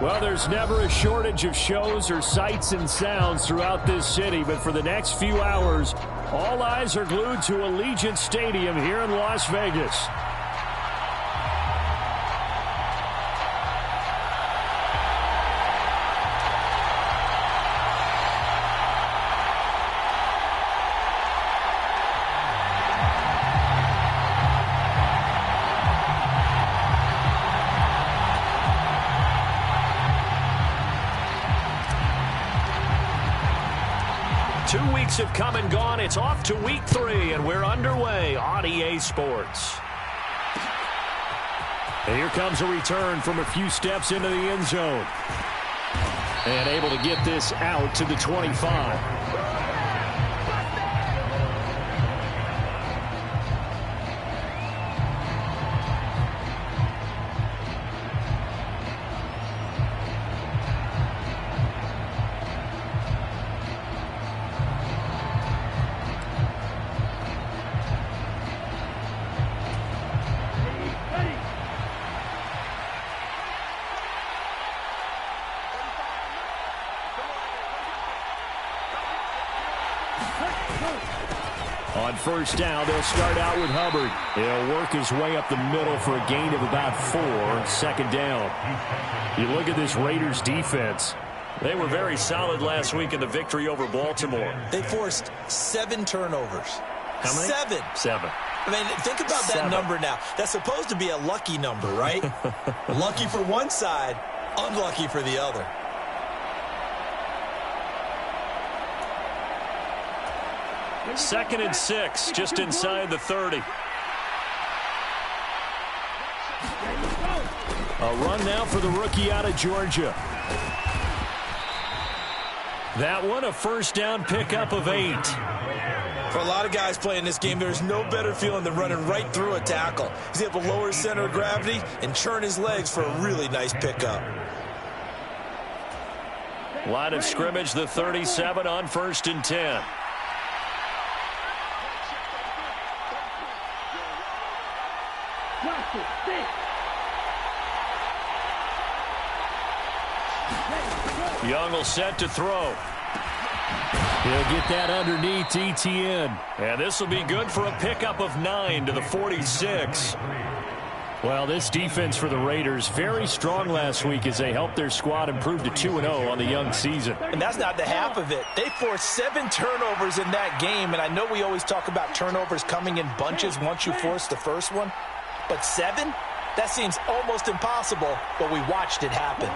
Well, there's never a shortage of shows or sights and sounds throughout this city, but for the next few hours, all eyes are glued to Allegiant Stadium here in Las Vegas. Have come and gone. It's off to week 3, and we're underway on EA Sports. And here comes a return from a few steps into the end zone. And able to get this out to the 25. On first down, they'll start out with Hubbard. He'll work his way up the middle for a gain of about 4. Second down. You look at this Raiders defense. They were very solid last week in the victory over Baltimore. They forced 7 turnovers. How many? 7. I mean, think about that number now. That's supposed to be a lucky number, right? Lucky for one side, unlucky for the other. Second and 6, just inside the 30. A run now for the rookie out of Georgia. That one, a first down pickup of 8. For a lot of guys playing this game, there's no better feeling than running right through a tackle. He's able to lower his center of gravity and churn his legs for a really nice pickup. Line of scrimmage, the 37 on first and 10. Young will set to throw. He'll get that underneath ETN. And this will be good for a pickup of 9 to the 46. Well, this defense for the Raiders, very strong last week as they helped their squad improve to 2-0 on the young season. And that's not the half of it. They forced 7 turnovers in that game, and I know we always talk about turnovers coming in bunches once you force the first one. But 7? That seems almost impossible, but we watched it happen.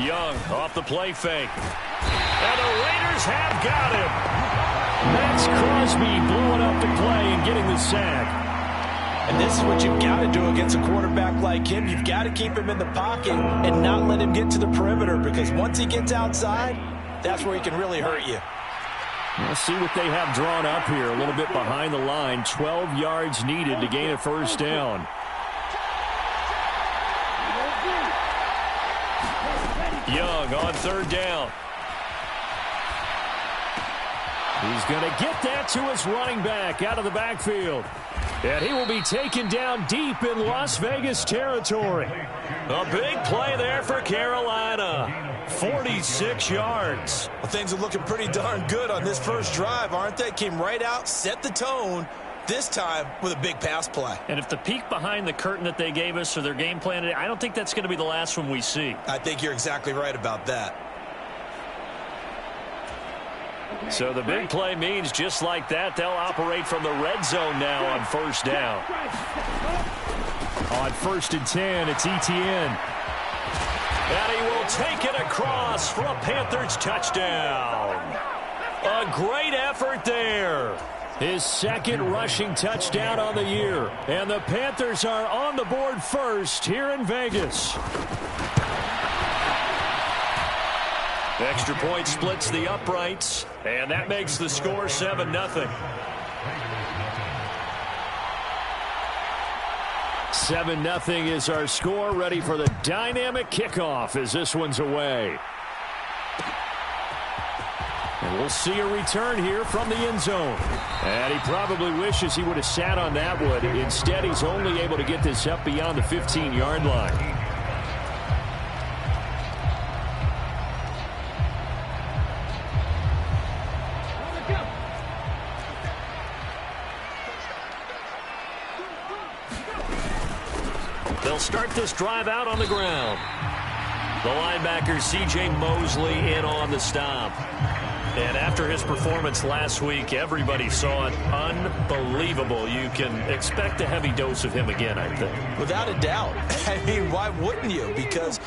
Young off the play fake. And the Raiders have got him. Max Crosby blowing up the play and getting the sack. And this is what you've got to do against a quarterback like him. You've got to keep him in the pocket and not let him get to the perimeter, because once he gets outside, that's where he can really hurt you. We'll see what they have drawn up here. A little bit behind the line. 12 yards needed to gain a first down. Young on third down. He's going to get that to his running back out of the backfield. And he will be taken down deep in Las Vegas territory. A big play there for Carolina. 46 yards. Well, things are looking pretty darn good on this first drive, aren't they? Came right out, set the tone, this time with a big pass play. And if the peek behind the curtain that they gave us or their game plan, I don't think that's going to be the last one we see. I think you're exactly right about that. So the big play means just like that, they'll operate from the red zone now on first down. On first and 10, it's ETN. And he will take it across for a Panthers touchdown. A great effort there. His second rushing touchdown on the year. And the Panthers are on the board first here in Vegas. Extra point splits the uprights, and that makes the score 7-0. 7-0 is our score, ready for the dynamic kickoff as this one's away. And we'll see a return here from the end zone. And he probably wishes he would have sat on that one. Instead, he's only able to get this up beyond the 15-yard line. They'll start this drive out on the ground. The linebacker, C.J. Mosley, in on the stop. And after his performance last week, everybody saw it unbelievable. You can expect a heavy dose of him again, I think. Without a doubt. I mean, why wouldn't you? Because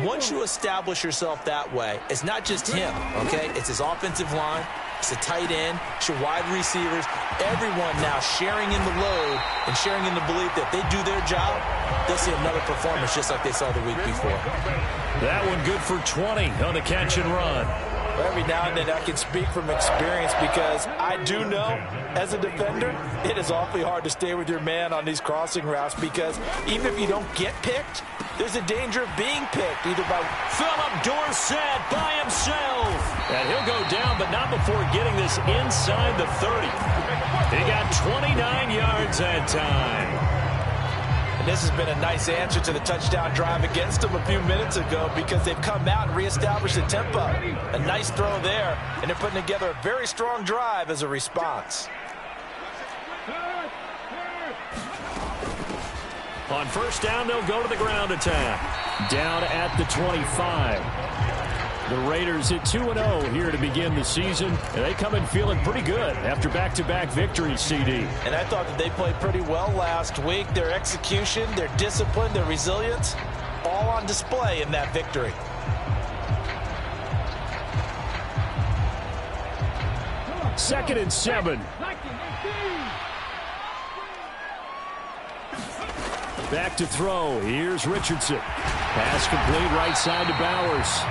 once you establish yourself that way, it's not just him, okay? It's his offensive line. It's a tight end. It's your wide receivers. Everyone now sharing in the load and sharing in the belief that they do their job, they'll see another performance just like they saw the week before. That one good for 20 on the catch and run. Every now and then I can speak from experience because I do know, as a defender, it is awfully hard to stay with your man on these crossing routes because even if you don't get picked, there's a danger of being picked, either by Philip Dorsett by himself. And he'll go down, but not before getting this inside the 30. He got 29 yards that time. And this has been a nice answer to the touchdown drive against them a few minutes ago because they've come out and reestablished the tempo. A nice throw there, and they're putting together a very strong drive as a response. On first down, they'll go to the ground attack. Down at the 25. The Raiders at 2-0 here to begin the season. And they come in feeling pretty good after back-to-back victories, CD. And I thought that they played pretty well last week. Their execution, their discipline, their resilience, all on display in that victory. Second and 7. Back to throw. Here's Richardson. Pass complete right side to Bowers.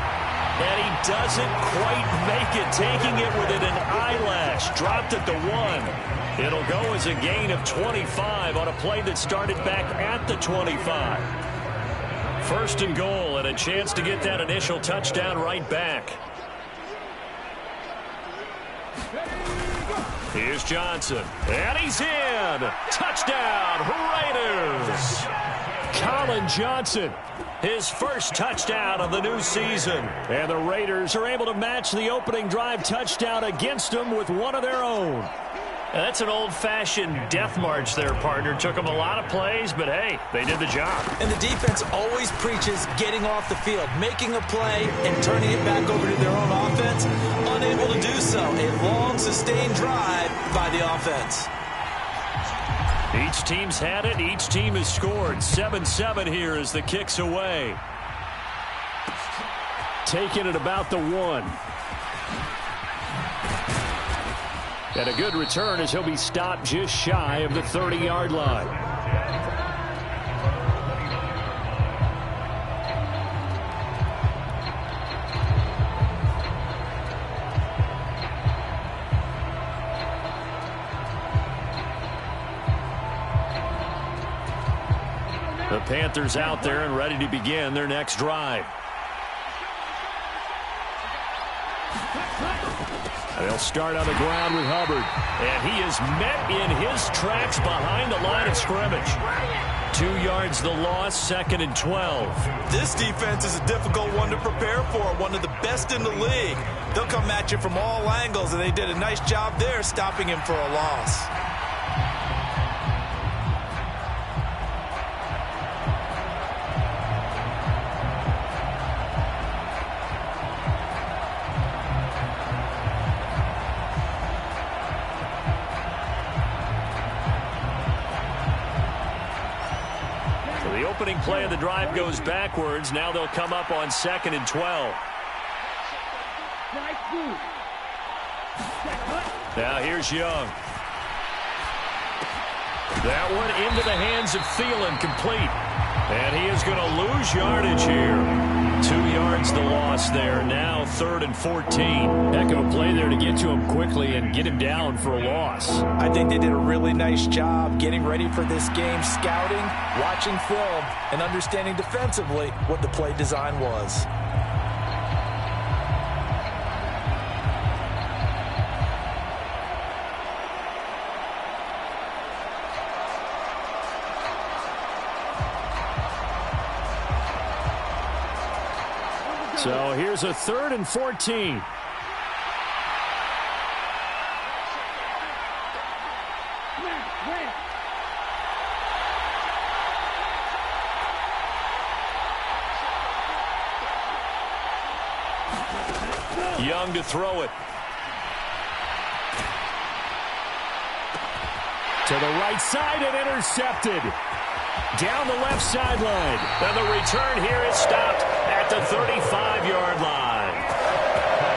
And he doesn't quite make it, taking it within an eyelash. Dropped at the 1. It'll go as a gain of 25 on a play that started back at the 25. First and goal, and a chance to get that initial touchdown right back. Here's Johnson, and he's in. Touchdown, Raiders. Colin Johnson, his first touchdown of the new season. And the Raiders are able to match the opening drive touchdown against them with one of their own. And that's an old-fashioned death march there, partner. Took them a lot of plays, but hey, they did the job. And the defense always preaches getting off the field, making a play and turning it back over to their own offense. Unable to do so. A long, sustained drive by the offense. Each team's had it. Each team has scored. 7-7 here as the kick's away. Taking it about the 1. And a good return as he'll be stopped just shy of the 30-yard line. The Panthers out there and ready to begin their next drive. They'll start on the ground with Hubbard. And he is met in his tracks behind the line of scrimmage. 2 yards the loss, 2nd and 12. This defense is a difficult one to prepare for, one of the best in the league. They'll come at you from all angles, and they did a nice job there stopping him for a loss. Opening play of the drive goes backwards. Now they'll come up on 2nd and 12. Now here's Young. That one into the hands of Thielen, complete. And he is going to lose yardage here. 2 yards the loss there. Now 3rd and 14. Heck of a play there to get to him quickly and get him down for a loss. I think they did a really nice job getting ready for this game, scouting, watching film, and understanding defensively what the play design was. So here's a 3rd and 14. Young to throw it. To the right side and intercepted. Down the left sideline. And the return here is stopped at the 35-yard line.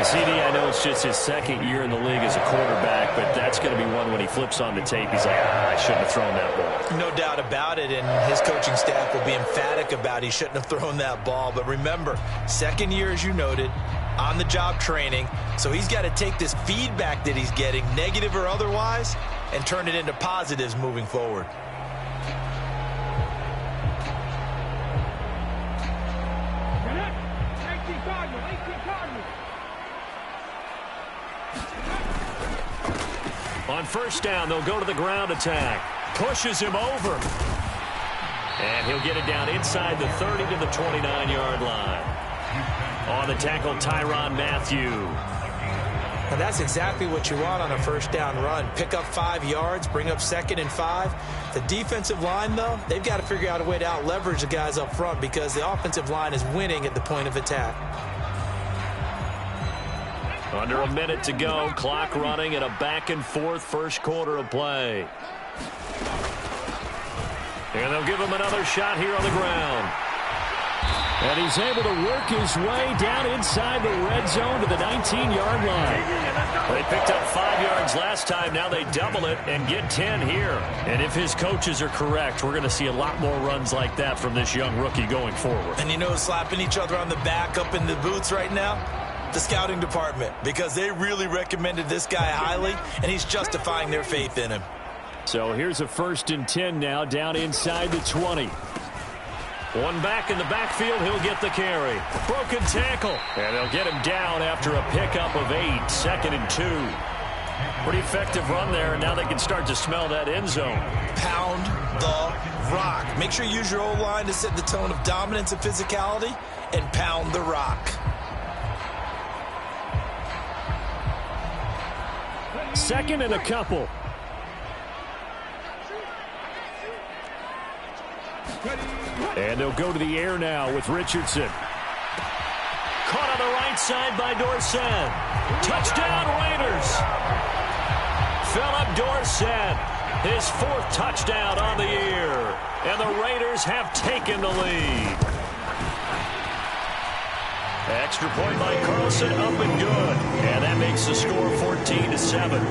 CD, I know it's just his 2nd year in the league as a quarterback, but that's going to be one when he flips on the tape. He's like, I shouldn't have thrown that ball. No doubt about it, and his coaching staff will be emphatic about he shouldn't have thrown that ball. But remember, 2nd year, as you noted, on-the-job training, so he's got to take this feedback that he's getting, negative or otherwise, and turn it into positives moving forward. On 1st down, they'll go to the ground attack. Pushes him over. And he'll get it down inside the 30 to the 29-yard line. On the tackle, Tyrann Mathieu. And that's exactly what you want on a 1st down run. Pick up 5 yards, bring up 2nd and 5. The defensive line, though, they've got to figure out a way to out-leverage the guys up front because the offensive line is winning at the point of attack. Under a minute to go, clock running at a back-and-forth 1st quarter of play. And they'll give him another shot here on the ground. And he's able to work his way down inside the red zone to the 19-yard line. They picked up 5 yards last time. Now they double it and get 10 here. And if his coaches are correct, we're going to see a lot more runs like that from this young rookie going forward. And you know, slapping each other on the back up in the boots right now? The scouting department, because they really recommended this guy highly, and he's justifying their faith in him. So here's a 1st and 10 now, down inside the 20. One back in the backfield, he'll get the carry. Broken tackle, and they'll get him down after a pickup of 8, 2nd and 2. Pretty effective run there, and now they can start to smell that end zone. Pound the rock. Make sure you use your O-line to set the tone of dominance and physicality, and pound the rock. 2nd and a couple. And they'll go to the air now with Richardson. Caught on the right side by Dorsett. Touchdown, Raiders. Philip Dorsett, his 4th touchdown on the year. And the Raiders have taken the lead. Extra point by Carlson, up and good. And that makes the score 14-7.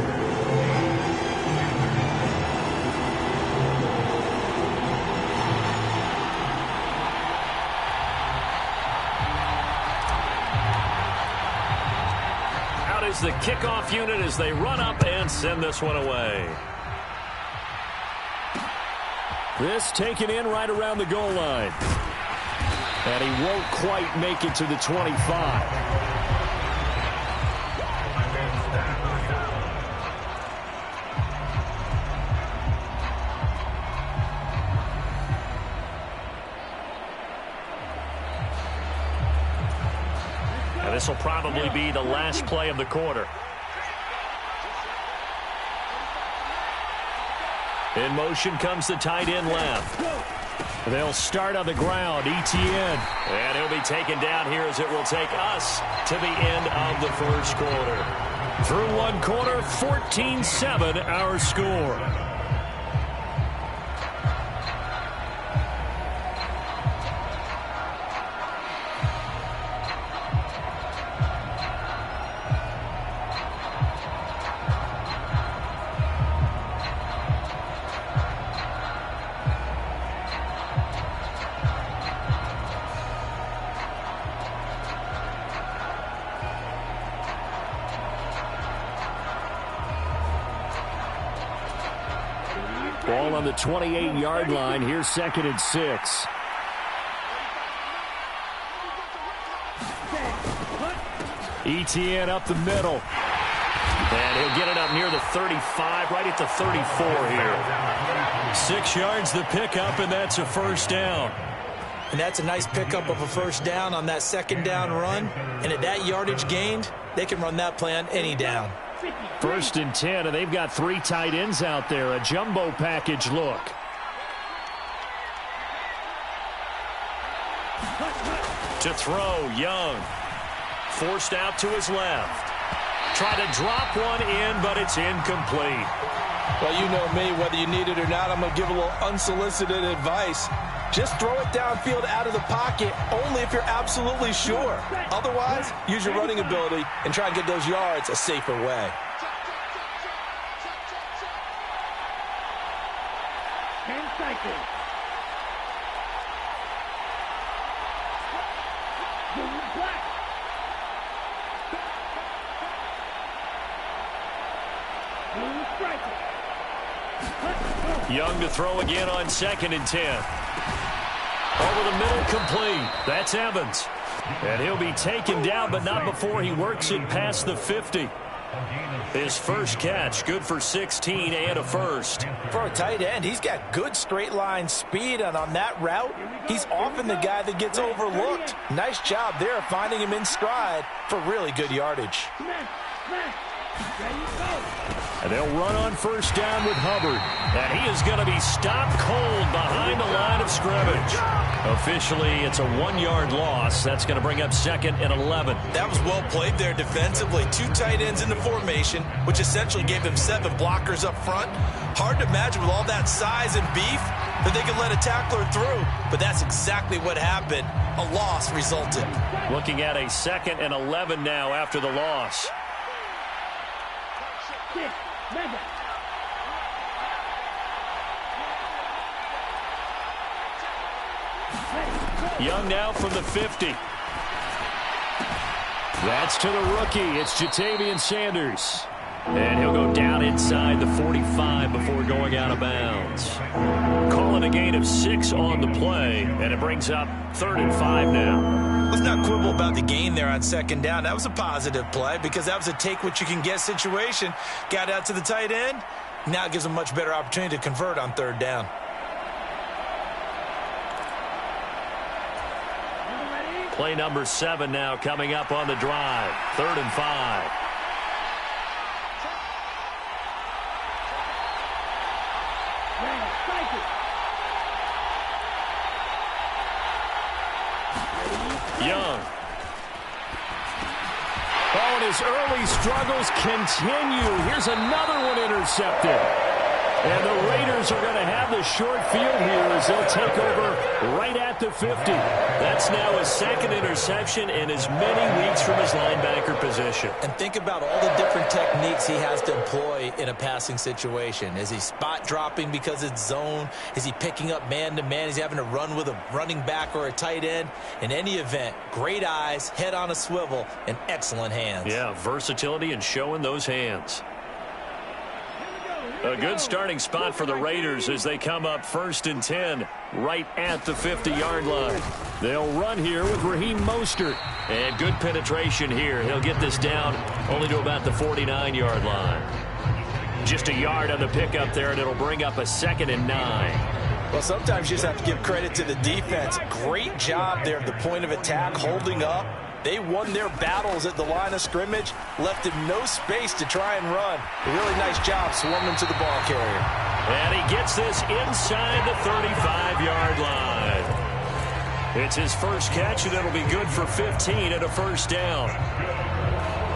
Out is the kickoff unit as they run up and send this one away. This taken in right around the goal line. And he won't quite make it to the 25. And this will probably be the last play of the quarter. In motion comes the tight end left. They'll start on the ground, Etienne. And he'll be taken down here as it will take us to the end of the 1st quarter. Through 1 quarter, 14-7 our score. Ball on the 28-yard line. Here's 2nd and 6. Etienne up the middle. And he'll get it up near the 35, right at the 34 here. 6 yards the pickup, and that's a 1st down. And that's a nice pickup of a first down on that second down run. And at that yardage gained, they can run that play on any down. 1st and 10, and they've got 3 tight ends out there. A jumbo package look. To throw, Young. Forced out to his left. Try to drop one in, but it's incomplete. Well, you know me, whether you need it or not, I'm going to give a little unsolicited advice. Just throw it downfield out of the pocket only if you're absolutely sure. Otherwise, use your running ability and try and get those yards a safer way. Young to throw again on 2nd and 10. Over the middle, complete. That's Evans. And he'll be taken down, but not before he works it past the 50. His first catch, good for 16 and a first. For a tight end, he's got good straight line speed, and on that route, he's often the guy that gets overlooked. Nice job there finding him in stride for really good yardage. And they'll run on first down with Hubbard. And he is going to be stopped cold behind the line of scrimmage. Officially, it's a 1-yard loss. That's going to bring up 2nd and 11. That was well played there defensively. 2 tight ends in the formation, which essentially gave them 7 blockers up front. Hard to imagine with all that size and beef that they could let a tackler through. But that's exactly what happened. A loss resulted. Looking at a 2nd and 11 now after the loss. Young now from the 50. That's to the rookie. It's Ja'Tavion Sanders. And he'll go down inside the 45 before going out of bounds. Calling a gain of 6 on the play, and it brings up 3rd and 5 now. Let's not quibble about the gain there on 2nd down. That was a positive play because that was a take-what-you-can-get situation. Got out to the tight end. Now it gives them a much better opportunity to convert on 3rd down. Play number 7 now coming up on the drive. 3rd and 5. Young. Oh, and his early struggles continue. Here's another one intercepted. And the Raiders are going to have the short field here as they'll take over right at the 50. That's now his 2nd interception in as many weeks from his linebacker position. And think about all the different techniques he has to employ in a passing situation. Is he spot dropping because it's zone? Is he picking up man-to-man? Is he having to run with a running back or a tight end? In any event, great eyes, head on a swivel, and excellent hands. Yeah, versatility and showing those hands. A good starting spot for the Raiders as they come up 1st and 10 right at the 50-yard line. They'll run here with Raheem Mostert. And good penetration here. He'll get this down only to about the 49-yard line. Just a yard on the pickup there, and it'll bring up a 2nd and 9. Well, sometimes you just have to give credit to the defense. Great job there at the point of attack, holding up. They won their battles at the line of scrimmage, left him no space to try and run. A really nice job swarming to the ball carrier. And he gets this inside the 35-yard line. It's his first catch, and it'll be good for 15 and a first down.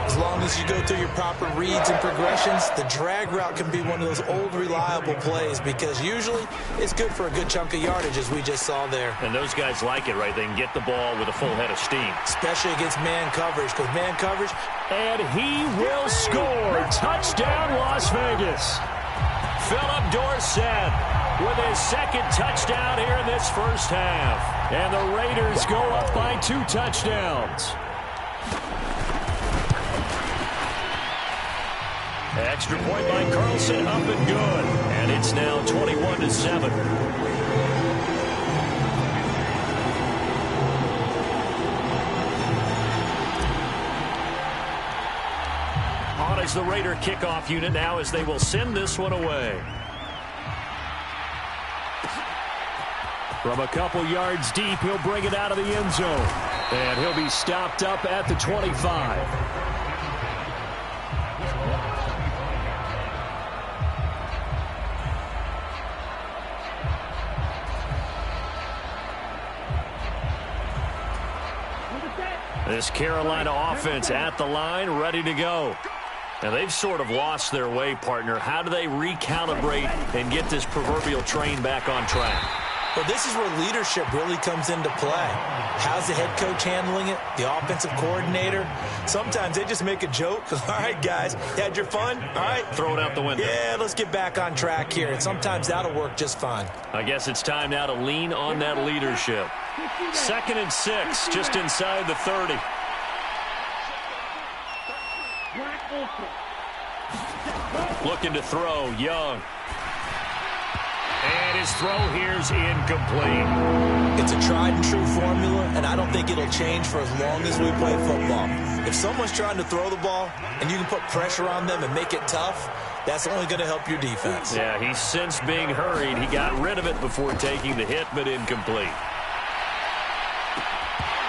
As long as you go through your proper reads and progressions, the drag route can be one of those old reliable plays because usually it's good for a good chunk of yardage, as we just saw there. And those guys like it, right? They can get the ball with a full head of steam. Especially against man coverage, because man coverage. And he will score. Touchdown, Las Vegas. Philip Dorsett with his 2nd touchdown here in this first half. And the Raiders go up by 2 touchdowns. Extra point by Carlson, up and good. And it's now 21-7. On is the Raider kickoff unit now as they will send this one away. From a couple yards deep, he'll bring it out of the end zone. And he'll be stopped up at the 25. This Carolina offense at the line, ready to go. Now, they've sort of lost their way, partner. How do they recalibrate and get this proverbial train back on track? Well, this is where leadership really comes into play. How's the head coach handling it? The offensive coordinator? Sometimes they just make a joke. All right, guys, you had your fun? All right. Throw it out the window. Yeah, let's get back on track here. And sometimes that'll work just fine. I guess it's time now to lean on that leadership. 2nd and 6, just inside the 30. Looking to throw, Young. And his throw here's incomplete. It's a tried-and-true formula, and I don't think it'll change for as long as we play football. If someone's trying to throw the ball and you can put pressure on them and make it tough, that's only going to help your defense. Yeah, he's since being hurried. He got rid of it before taking the hit, but incomplete.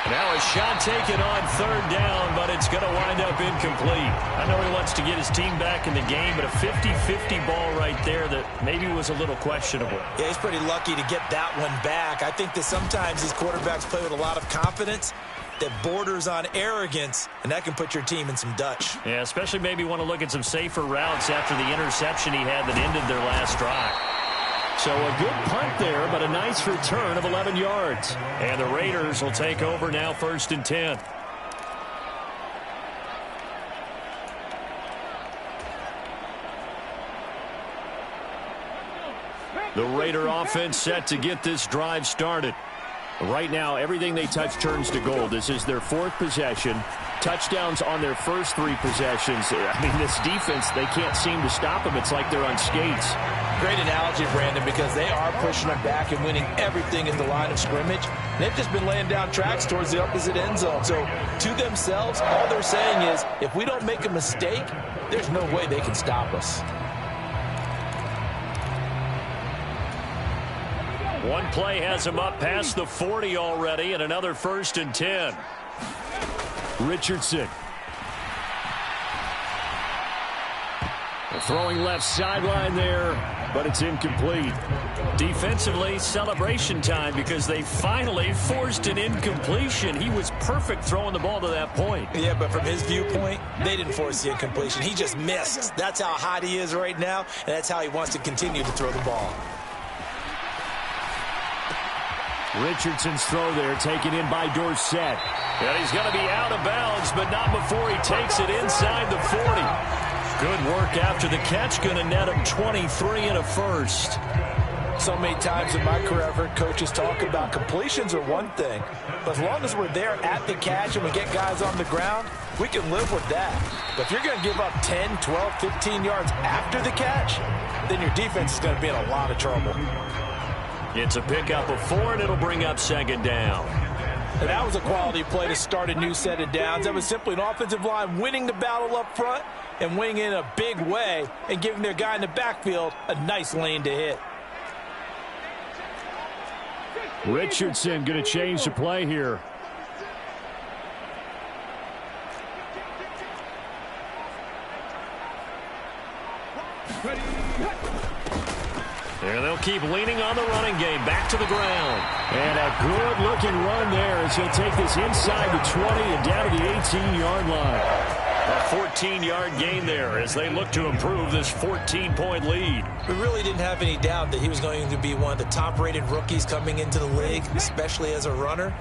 Now a shot taken on 3rd down, but it's going to wind up incomplete. I know he wants to get his team back in the game, but a 50-50 ball right there that maybe was a little questionable. Yeah, he's pretty lucky to get that one back. I think that sometimes these quarterbacks play with a lot of confidence that borders on arrogance, and that can put your team in some Dutch. Yeah, especially maybe want to look at some safer routes after the interception he had that ended their last drive. So a good punt there, but a nice return of 11 yards. And the Raiders will take over now, 1st and 10. The Raider offense set to get this drive started. Right now, everything they touch turns to gold. This is their 4th possession. Touchdowns on their first 3 possessions. I mean, this defense, they can't seem to stop them. It's like they're on skates. Great analogy, Brandon, because they are pushing them back and winning everything at the line of scrimmage. And they've just been laying down tracks towards the opposite end zone. So to themselves, all they're saying is, if we don't make a mistake, there's no way they can stop us. One play has him up past the 40 already, and another 1st and 10. Richardson. Throwing left sideline there, but it's incomplete. Defensively, celebration time because they finally forced an incompletion. He was perfect throwing the ball to that point. Yeah, but from his viewpoint, they didn't force the incompletion. He just missed. That's how hot he is right now, and that's how he wants to continue to throw the ball. Richardson's throw there taken in by Dorsett. And he's going to be out of bounds, but not before he takes it inside the 40. Good work after the catch, going to net him 23 and a first. So many times in my career, I've heard coaches talk about completions are one thing. But as long as we're there at the catch and we get guys on the ground, we can live with that. But if you're going to give up 10, 12, 15 yards after the catch, then your defense is going to be in a lot of trouble. It's a pickup of 4, and it'll bring up 2nd down. And that was a quality play to start a new set of downs. That was simply an offensive line winning the battle up front and winning in a big way and giving their guy in the backfield a nice lane to hit. Richardson going to change the play here. And they'll keep leaning on the running game. Back to the ground. And a good-looking run there as he'll take this inside the 20 and down to the 18-yard line. A 14-yard gain there as they look to improve this 14-point lead. We really didn't have any doubt that he was going to be one of the top-rated rookies coming into the league, especially as a runner.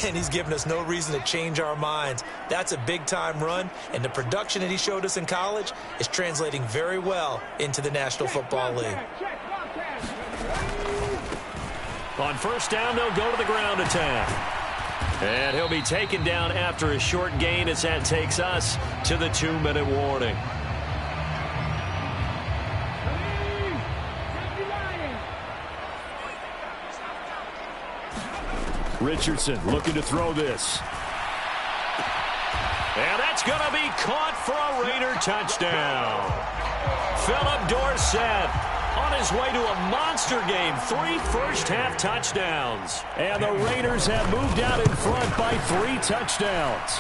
And he's given us no reason to change our minds. That's a big-time run, and the production that he showed us in college is translating very well into the National Football League. On 1st down, they'll go to the ground attack. And he'll be taken down after a short gain as that takes us to the 2-minute warning. Richardson looking to throw this. And that's going to be caught for a Raider touchdown. Philip Dorsett On his way to a monster game, 3 first-half touchdowns. And the Raiders have moved out in front by 3 touchdowns.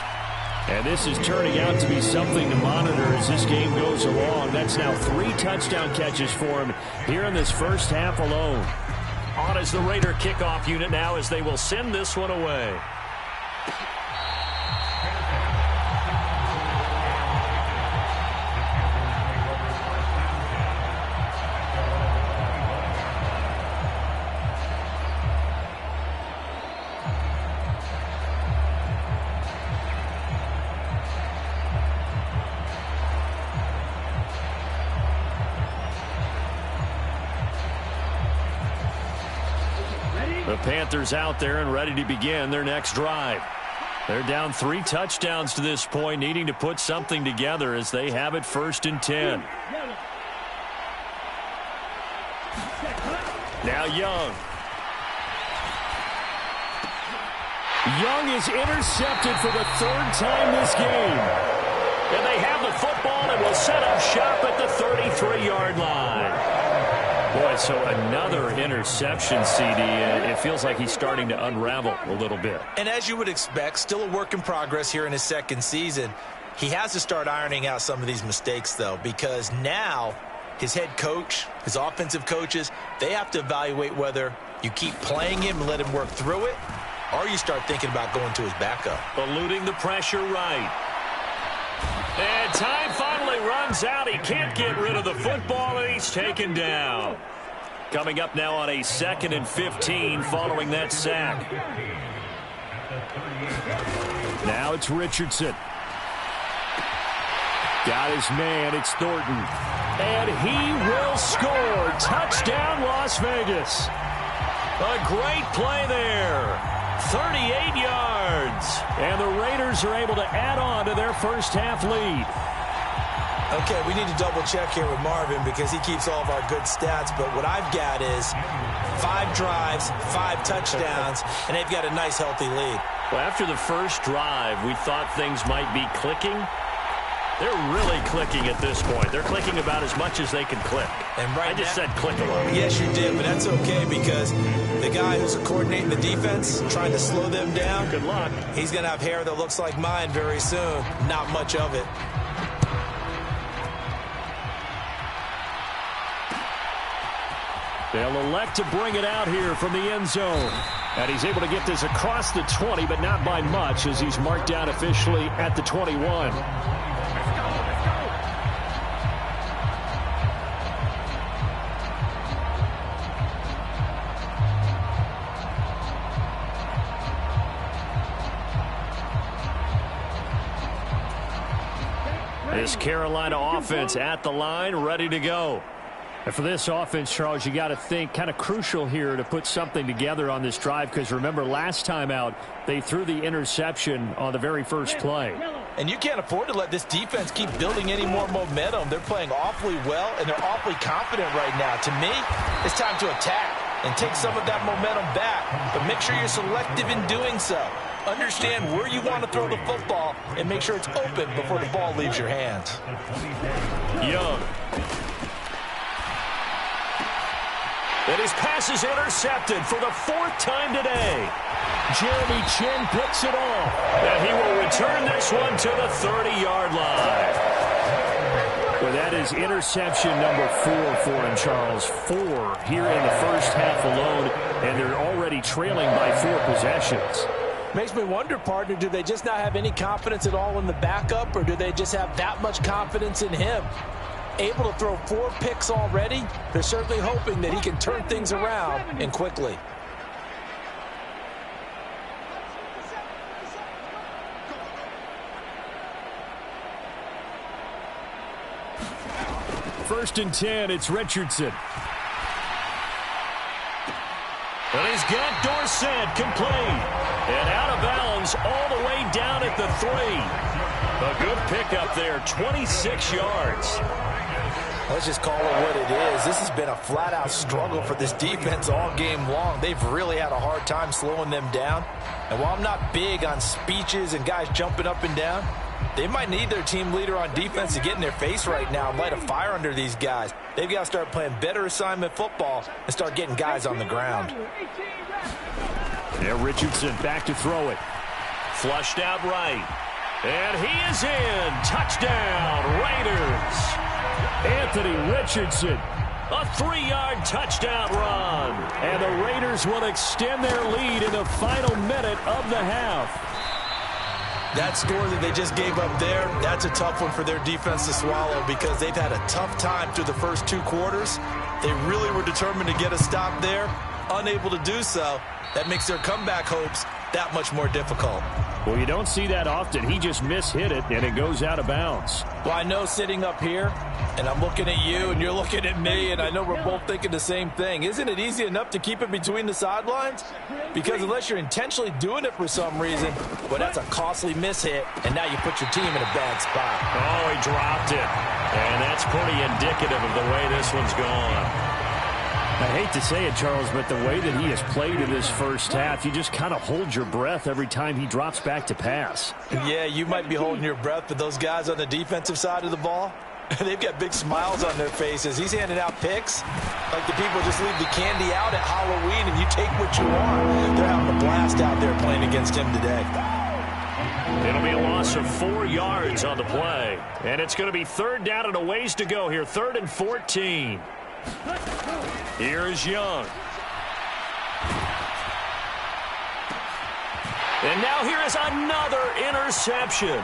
And this is turning out to be something to monitor as this game goes along. That's now 3 touchdown catches for him here in this first half alone. On is the Raider kickoff unit now as they will send this one away. The Panthers out there and ready to begin their next drive. They're down 3 touchdowns to this point, needing to put something together as they have it 1st and 10. Now Young. Young is intercepted for the 3rd time this game. And they have the football and will set up shop at the 33-yard line. Boy, so another interception, CD. It feels like he's starting to unravel a little bit. And as you would expect, still a work in progress here in his 2nd season. He has to start ironing out some of these mistakes, though, because now his head coach, his offensive coaches, they have to evaluate whether you keep playing him and let him work through it, or you start thinking about going to his backup. Eluding the pressure right. And time finally runs out. He can't get rid of the football, and he's taken down. Coming up now on a 2nd and 15 following that sack. Now it's Richardson. Got his man. It's Thornton. And he will score. Touchdown, Las Vegas. A great play there. 38 yards. And the Raiders are able to add on to their first half lead. Okay, we need to double check here with Marvin because he keeps all of our good stats. But what I've got is 5 drives, 5 touchdowns, and they've got a nice, healthy lead. Well, after the first drive, we thought things might be clicking. They're really clicking at this point. They're clicking about as much as they can click. And right I just said click a lot. Yes, you did, but that's okay because the guy who's coordinating the defense, trying to slow them down, good luck. He's going to have hair that looks like mine very soon. Not much of it. They'll elect to bring it out here from the end zone. And he's able to get this across the 20, but not by much as he's marked down officially at the 21. This Carolina offense at the line, ready to go. And for this offense, Charles, you got to think kind of crucial here to put something together on this drive because remember last time out they threw the interception on the very first play. And you can't afford to let this defense keep building any more momentum. They're playing awfully well and they're awfully confident right now. To me, it's time to attack and take some of that momentum back, but make sure you're selective in doing so. Understand where you want to throw the football and make sure it's open before the ball leaves your hands. Young. And his pass is intercepted for the 4th time today. Jeremy Chin picks it off. And he will return this one to the 30-yard line. Well, that is interception number 4 for him, Charles. 4 here in the first half alone, and they're already trailing by 4 possessions. Makes me wonder, partner, do they just not have any confidence at all in the backup, or do they just have that much confidence in him? Able to throw 4 picks already, they're certainly hoping that he can turn things around and quickly. First and 10, it's Richardson. And he's got Dorsett complete. And out of bounds all the way down at the 3. A good pickup there, 26 yards. Let's just call it what it is. This has been a flat-out struggle for this defense all game long. They've really had a hard time slowing them down. And while I'm not big on speeches and guys jumping up and down, they might need their team leader on defense to get in their face right now and light a fire under these guys. They've got to start playing better assignment football and start getting guys on the ground. Yeah, Richardson back to throw it. Flushed out right. And he is in. Touchdown, Raiders. Anthony Richardson. A 3-yard touchdown run. And the Raiders will extend their lead in the final minute of the half. That score that they just gave up there, that's a tough one for their defense to swallow because they've had a tough time through the first 2 quarters. They really were determined to get a stop there, unable to do so. That makes their comeback hopes that much more difficult. Well, you don't see that often. He just mishit it, and it goes out of bounds. Well, I know sitting up here, and I'm looking at you, and you're looking at me, and I know we're both thinking the same thing. Isn't it easy enough to keep it between the sidelines? Because unless you're intentionally doing it for some reason, well, that's a costly mishit, and now you put your team in a bad spot. Oh, he dropped it. And that's pretty indicative of the way this one's gone. I hate to say it, Charles, but the way that he has played in this first half, you just kind of hold your breath every time he drops back to pass. Yeah, you might be holding your breath, but those guys on the defensive side of the ball, they've got big smiles on their faces. He's handing out picks like the people just leave the candy out at Halloween and you take what you want. They're having a blast out there playing against him today. It'll be a loss of 4 yards on the play. And it's going to be 3rd down and a ways to go here. 3rd and 14. Here is Young. And now here is another interception.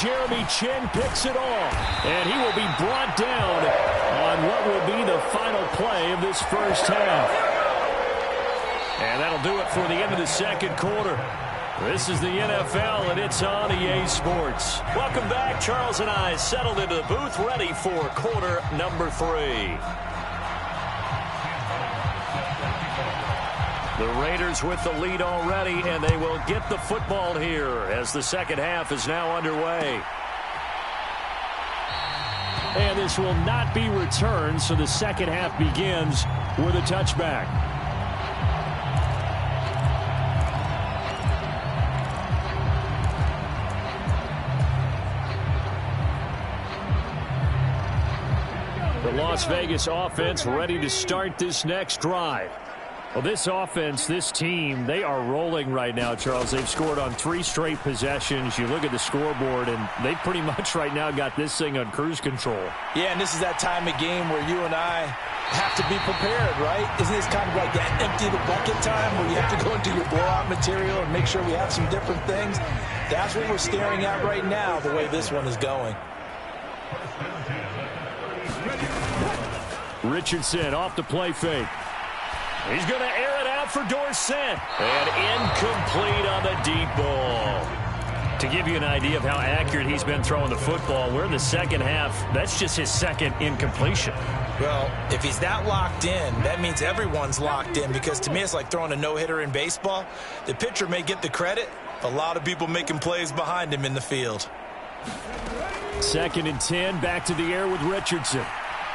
Jeremy Chin picks it off. And he will be brought down on what will be the final play of this first half. And that'll do it for the end of the second quarter. This is the NFL, and it's on EA Sports. Welcome back. Charles and I settled into the booth, ready for quarter number 3. The Raiders with the lead already, and they will get the football here as the second half is now underway. And this will not be returned, so the second half begins with a touchback. The Las Vegas offense ready to start this next drive. Well, this offense, this team, they are rolling right now, Charles. They've scored on 3 straight possessions. You look at the scoreboard, and they pretty much right now got this thing on cruise control. Yeah, and this is that time of game where you and I have to be prepared, right? Isn't this kind of like that empty the bucket time where you have to go into your blowout material and make sure we have some different things? That's what we're staring at right now, the way this one is going. Richardson off the play fake. He's going to air it out for Dorsett. And incomplete on the deep ball. To give you an idea of how accurate he's been throwing the football, we're in the second half. That's just his second incompletion. Well, if he's that locked in, that means everyone's locked in, because to me it's like throwing a no-hitter in baseball. The pitcher may get the credit, a lot of people making plays behind him in the field. 2nd and 10, back to the air with Richardson.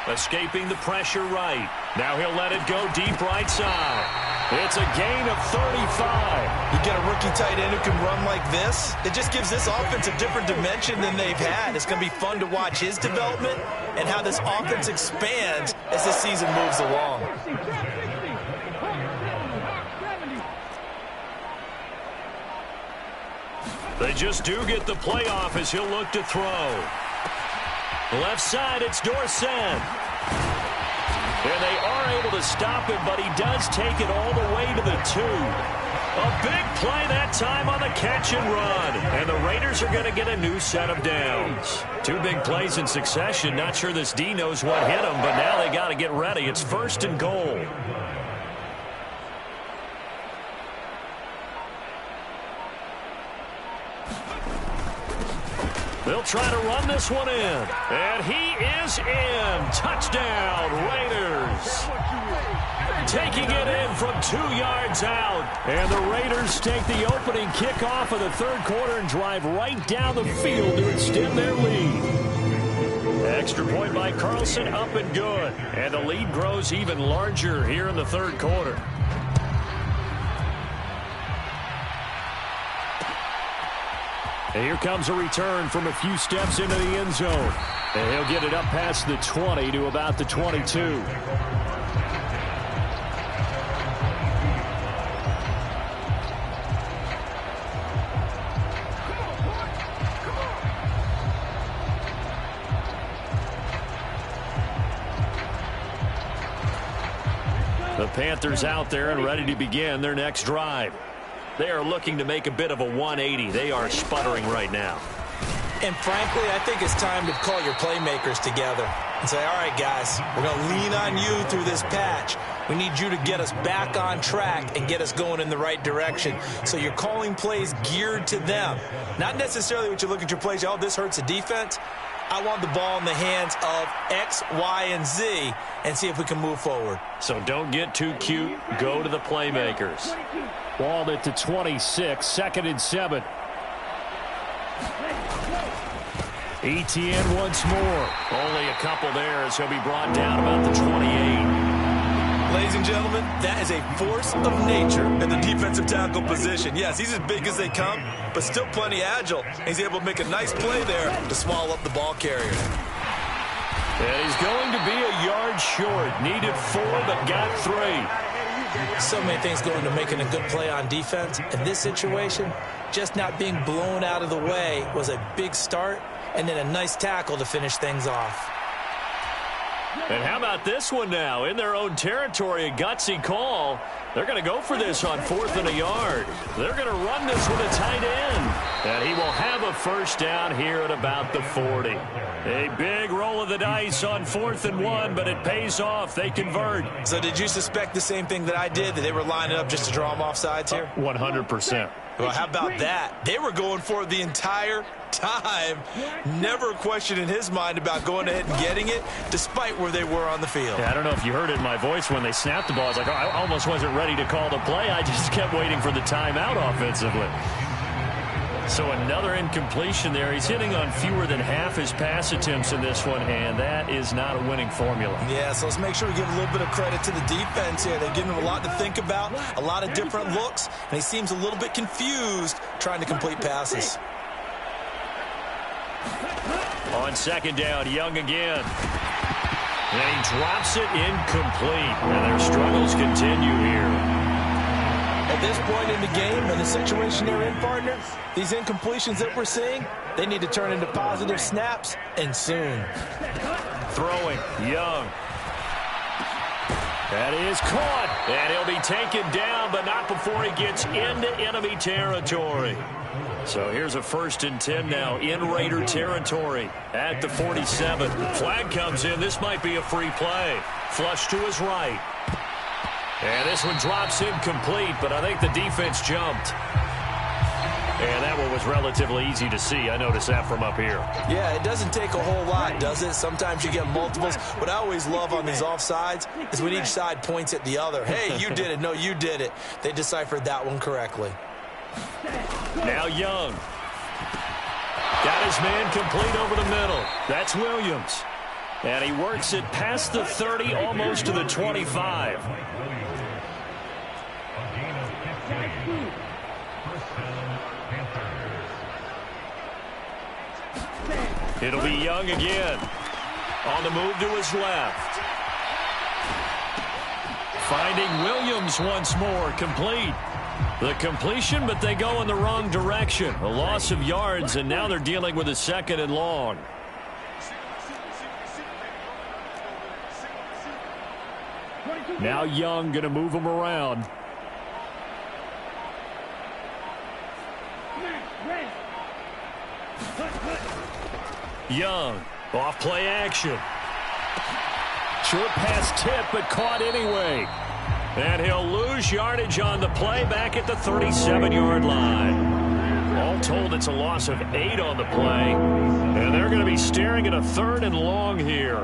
Escaping the pressure right. Now he'll let it go deep right side. It's a gain of 35. You get a rookie tight end who can run like this. It just gives this offense a different dimension than they've had. It's going to be fun to watch his development and how this offense expands as this season moves along. They just do get the playoff as he'll look to throw. Left side, it's Dorsett. And they are able to stop him, but he does take it all the way to the 2. A big play that time on the catch and run. And the Raiders are going to get a new set of downs. 2 big plays in succession. Not sure this D knows what hit him, but now they got to get ready. It's 1st and goal. They'll try to run this one in. And he is in. Touchdown, Raiders. Taking it in from 2 yards out. And the Raiders take the opening kickoff of the 3rd quarter and drive right down the field to extend their lead. Extra point by Carlson, up and good. And the lead grows even larger here in the 3rd quarter. And here comes a return from a few steps into the end zone. And he'll get it up past the 20 to about the 22. The Panthers out there and ready to begin their next drive. They are looking to make a bit of a 180. They are sputtering right now. And frankly, I think it's time to call your playmakers together and say, all right, guys, we're going to lean on you through this patch. We need you to get us back on track and get us going in the right direction. So you're calling plays geared to them. Not necessarily what you look at your plays, oh, this hurts the defense. I want the ball in the hands of X, Y, and Z and see if we can move forward. So don't get too cute. Go to the playmakers. Ball at the 26, 2nd and 7. Etienne once more. Only a couple there as he'll be brought down about the 28. Ladies and gentlemen, that is a force of nature in the defensive tackle position. Yes, he's as big as they come, but still plenty agile. He's able to make a nice play there to swallow up the ball carrier. And he's going to be a yard short. Needed 4, but got 3. So many things go into making a good play on defense. In this situation, just not being blown out of the way was a big start, and then a nice tackle to finish things off. And how about this one now? In their own territory, a gutsy call. They're going to go for this on 4th and a yard. They're going to run this with a tight end. And he will have a first down here at about the 40. A big roll of the dice on 4th and 1, but it pays off. They convert. So did you suspect the same thing that I did, that they were lining up just to draw them off sides here? 100%. Well, how about that? They were going for it the entire time. Never a question in his mind about going ahead and getting it, despite where they were on the field. Yeah, I don't know if you heard it in my voice when they snapped the ball. I was like, oh, I almost wasn't ready to call the play. I just kept waiting for the timeout offensively. So another incompletion there. He's hitting on fewer than half his pass attempts in this one, and that is not a winning formula. Yeah, so let's make sure we give a little bit of credit to the defense here. They've given him a lot to think about, a lot of different looks, and he seems a little bit confused trying to complete passes. On 2nd down, Young again. And he drops it incomplete. And their struggles continue here. At this point in the game, in the situation they're in, partner, these incompletions that we're seeing, they need to turn into positive snaps, and soon. Throwing, Young. That is caught. And he'll be taken down, but not before he gets into enemy territory. So here's a 1st and 10 now in Raider territory at the 47. Flag comes in. This might be a free play. Flush to his right. And this one drops incomplete, but I think the defense jumped. And that one was relatively easy to see. I noticed that from up here. Yeah, it doesn't take a whole lot, does it? Sometimes you get multiples. What I always love on these offsides is when each side points at the other. Hey, you did it. No, you did it. They deciphered that one correctly. Now Young. Got his man complete over the middle. That's Williams. And he works it past the 30, almost to the 25. It'll be Young again. On the move to his left. Finding Williams once more, complete. The completion, but they go in the wrong direction. A loss of yards, and now they're dealing with a 2nd and long. Now Young going to move him around. Young, off play action. Short pass tip, but caught anyway. And he'll lose yardage on the play back at the 37-yard line. All told, it's a loss of 8 on the play. And they're going to be staring at a 3rd and long here.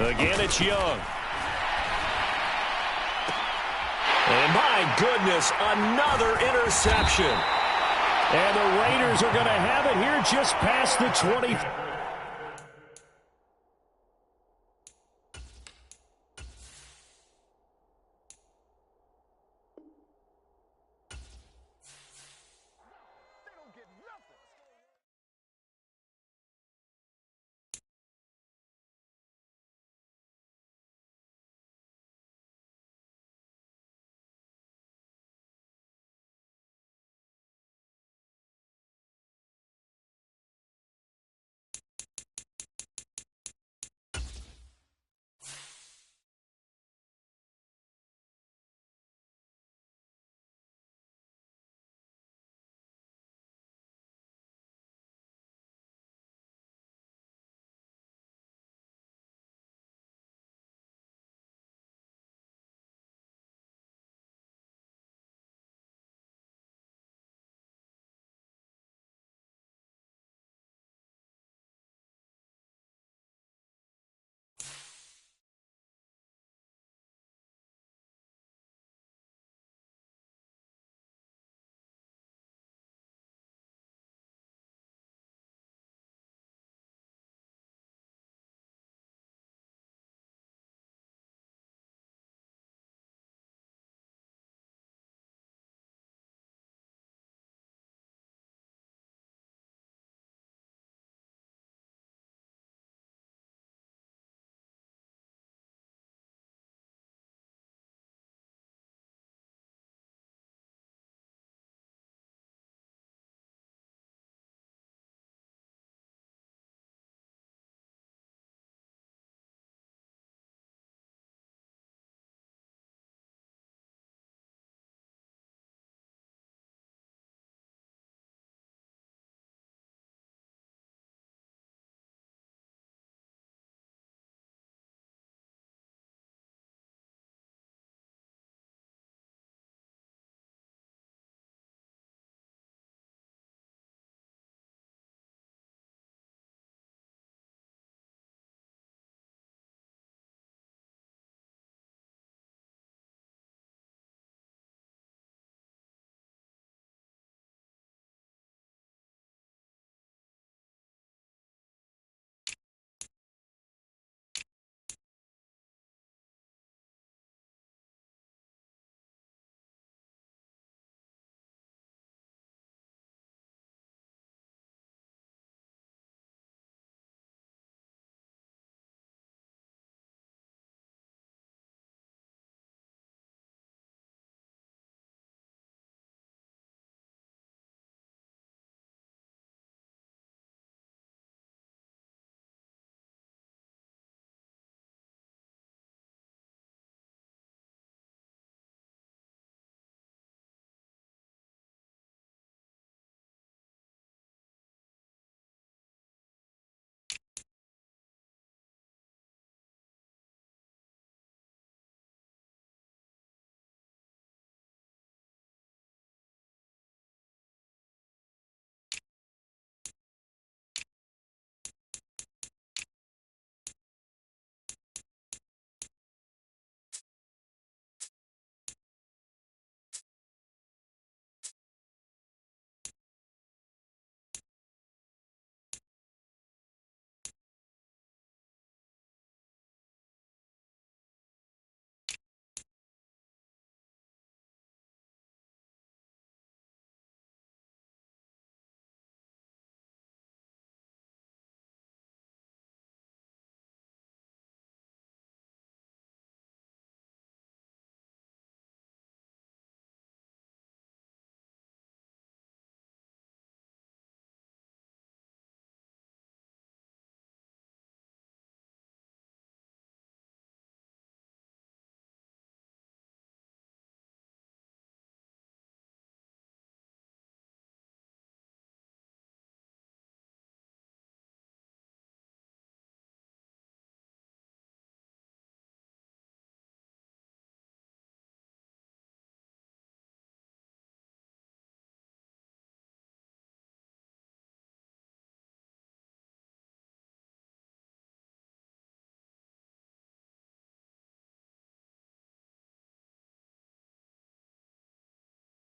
Again, it's Young. And my goodness, another interception. And the Raiders are going to have it here just past the 20.